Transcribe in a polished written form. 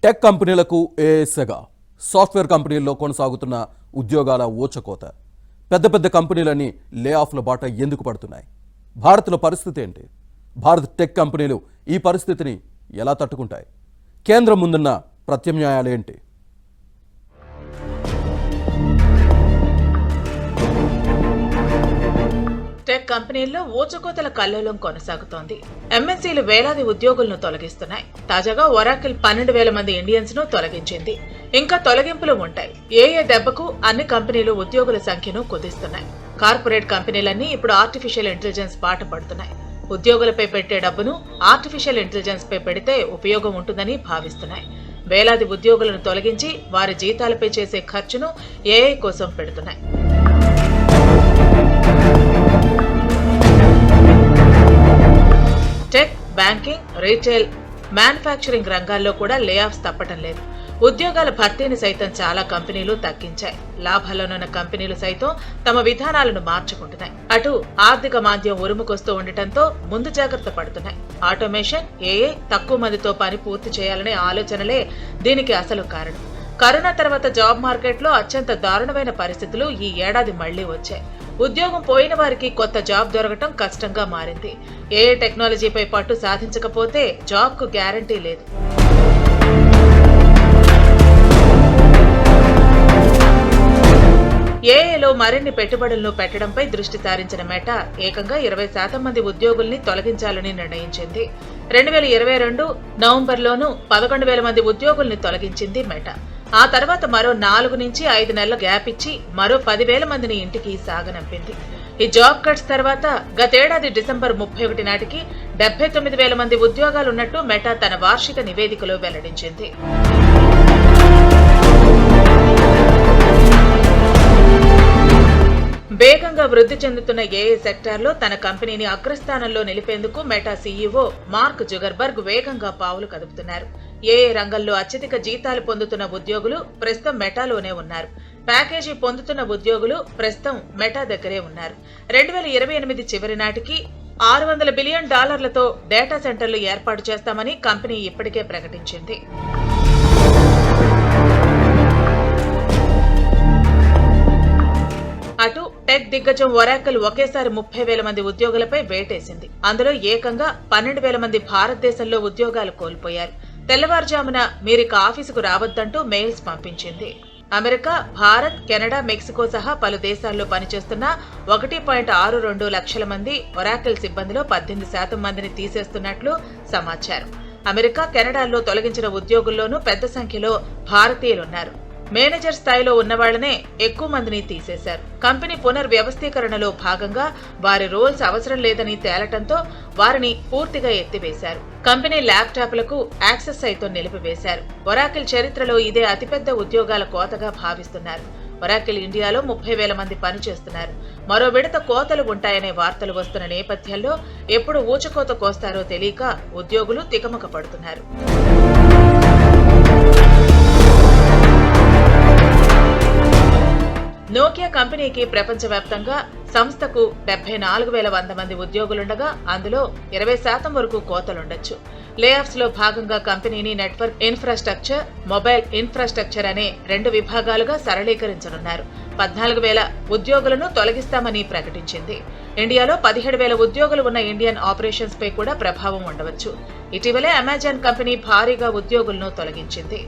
Tech కంపెనీలకు ఏఎస్గా software కంపెనీల్లో కొనసాగుతున్న ఉద్యోగాల ఊచకోత. పెద్ద పెద్ద కంపెనీలన్నీ లే ఆఫ్ల బాట ఎందుకు పడుతున్నాయి? భారత్లో పరిస్థితి ఏంటి? భారత్ టెక్ కంపెనీలు ఈ పరిస్థితిని ఎలా తట్టుకుంటాయి? కేంద్రం ముందున్న ప్రత్యామ్నాయాలేంటి? టెక్ కంపెనీల్లో ఊచకోతల కల్లోలం కొనసాగుతోంది. ఎంఎన్సీలు వేలాది ఉద్యోగులను తొలగిస్తున్నాయి. తాజాగా ఒరాకిల్ 12,000 మంది ఇండియన్స్ ను తొలగించింది. ఇంకా తొలగింపులు ఉంటాయి. ఏ దెబ్బకు అన్ని కంపెనీలు ఉద్యోగుల సంఖ్యను కుదిస్తున్నాయి. కార్పొరేట్ కంపెనీలన్నీ ఇప్పుడు ఆర్టిఫిషియల్ ఇంటెలిజెన్స్ బాట పడుతున్నాయి. ఉద్యోగులపై పెట్టే డబ్బును ఆర్టిఫిషియల్ ఇంటెలిజెన్స్ పై పెడితే ఉపయోగం ఉంటుందని భావిస్తున్నాయి. వేలాది ఉద్యోగులను తొలగించి వారి జీతాలపై చేసే ఖర్చును ఏఐ కోసం పెడుతున్నాయి. టెక్, బ్యాంకింగ్, రీటైల్, మ్యానుఫ్యాక్చరింగ్ రంగాల్లో కూడా లే ఆఫ్స్ తప్పటం లేదు. ఉద్యోగాల భర్తీని సైతం చాలా కంపెనీలు తగ్గించాయి. లాభాల్లోనున్న కంపెనీలు సైతం తమ విధానాలను మార్చుకుంటున్నాయి. అటు ఆర్థిక మాంద్యం ఉరుముకొస్తూ ఉండటంతో ముందు జాగ్రత్త పడుతున్నాయి. ఆటోమేషన్, ఏఐ తక్కువ మందితో పని పూర్తి చేయాలనే ఆలోచనలే దీనికి అసలు కారణం. కరోనా తర్వాత జాబ్ మార్కెట్లో అత్యంత దారుణమైన పరిస్థితులు ఈ ఏడాది మళ్లీ వచ్చాయి. ఉద్యోగం పోయిన వారికి కొత్త జాబ్ దొరకటం కష్టంగా మారింది. ఏఐ టెక్నాలజీపై పట్టు సాధించకపోతే జాబ్ కు గ్యారంటీ లేదు. ఏఐలో మరిన్ని పెట్టుబడులను పెట్టడంపై దృష్టి సారించిన మెటా ఏకంగా 20% మంది ఉద్యోగుల్ని తొలగించాలని నిర్ణయించింది. 2022 నవంబర్లోనూ 11,000 మంది ఉద్యోగుల్ని తొలగించింది మెటా. ఆ తర్వాత మరో 4 నుంచి 5 నెలల గ్యాప్ ఇచ్చి మరో 10,000 మందిని ఇంటికి సాగనంపింది. ఈ జాబ్ కట్స్ తర్వాత గతేడాది డిసెంబర్ 31 నాటికి 79,000 మంది ఉద్యోగాలున్నట్టు మెటా తన వార్షిక నివేదికలో వెల్లడించింది. వేగంగా వృద్ధి చెందుతున్న ఏఐ సెక్టార్లో తన కంపెనీని అగ్రస్థానంలో నిలిపేందుకు మెటా సీఈఓ మార్క్ జుగర్బర్గ్ వేగంగా పావులు కదుపుతున్నారు. ఏఐ రంగంలో అత్యధిక జీతాలు పొందుతున్న ఉద్యోగులు ప్రస్తుతం మెటాలోనే ఉన్నారు. ప్యాకేజీ పొందుతున్న ఉద్యోగులు ప్రస్తుతం మెటా దగ్గరే ఉన్నారు. 2028 చివరి నాటికి $600 బిలియన్ డేటా సెంటర్లు ఏర్పాటు చేస్తామని కంపెనీ ఇప్పటికే ప్రకటించింది. అటు టెక్ దిగ్గజం ఒరాకిల్ ఒకేసారి 30,000 మంది ఉద్యోగులపై వేటేసింది. అందులో ఏకంగా 12,000 మంది భారతదేశంలో ఉద్యోగాలు కోల్పోయారు. తెల్లవారుజామున మీరిక ఆఫీసుకు రావద్దంటూ మెయిల్స్ పంపించింది. అమెరికా, భారత్, కెనడా, మెక్సికో సహా పలు దేశాల్లో పనిచేస్తున్న 1.62 లక్షల మంది ఒరాకిల్ సిబ్బందిలో 18% మందిని తీసేస్తున్నట్లు సమాచారం. అమెరికా, కెనడాల్లో తొలగించిన ఉద్యోగుల్లోనూ పెద్ద సంఖ్యలో భారతీయులున్నారు. మేనేజర్ స్థాయిలో ఉన్నవాళ్లనే ఎక్కువ మందిని తీసేశారు. కంపెనీ పునర్వ్యవస్థీకరణలో భాగంగా వారి రోల్స్ అవసరం లేదని తేలటంతో వారిని పూర్తిగా ఎత్తివేశారు. కంపెనీ ల్యాప్టాప్లకు యాక్సెస్ సైతం నిలిపివేశారు. ఒరాకిల్ చరిత్రలో ఇదే అతిపెద్ద ఉద్యోగాల కోతగా భావిస్తున్నారు. ఒరాకిల్ ఇండియాలో 30,000 మంది పనిచేస్తున్నారు. మరో విడత కోతలు ఉంటాయనే వార్తలు వస్తున్న నేపథ్యంలో ఎప్పుడు ఊచకోత కోస్తారో తెలియక ఉద్యోగులు తికమక పడుతున్నారు. నోకియా కంపెనీకి ప్రపంచవ్యాప్తంగా సంస్థకు 74,100 మంది ఉద్యోగులుండగా అందులో 20% వరకు కోతలుండొచ్చు. లేఆఫ్స్ లో భాగంగా కంపెనీని నెట్వర్క్ ఇన్ఫ్రాస్ట్రక్చర్, మొబైల్ ఇన్ఫ్రాస్ట్రక్చర్ అనే 2 విభాగాలుగా సరళీకరించనున్నారు. 14,000 ఉద్యోగులను తొలగిస్తామని ప్రకటించింది. ఇండియాలో 17,000 ఉద్యోగులు ఉన్న ఇండియన్ ఆపరేషన్స్ పై కూడా ప్రభావం ఉండవచ్చు. ఇటీవలే అమెజాన్ కంపెనీ భారీగా ఉద్యోగులను తొలగించింది.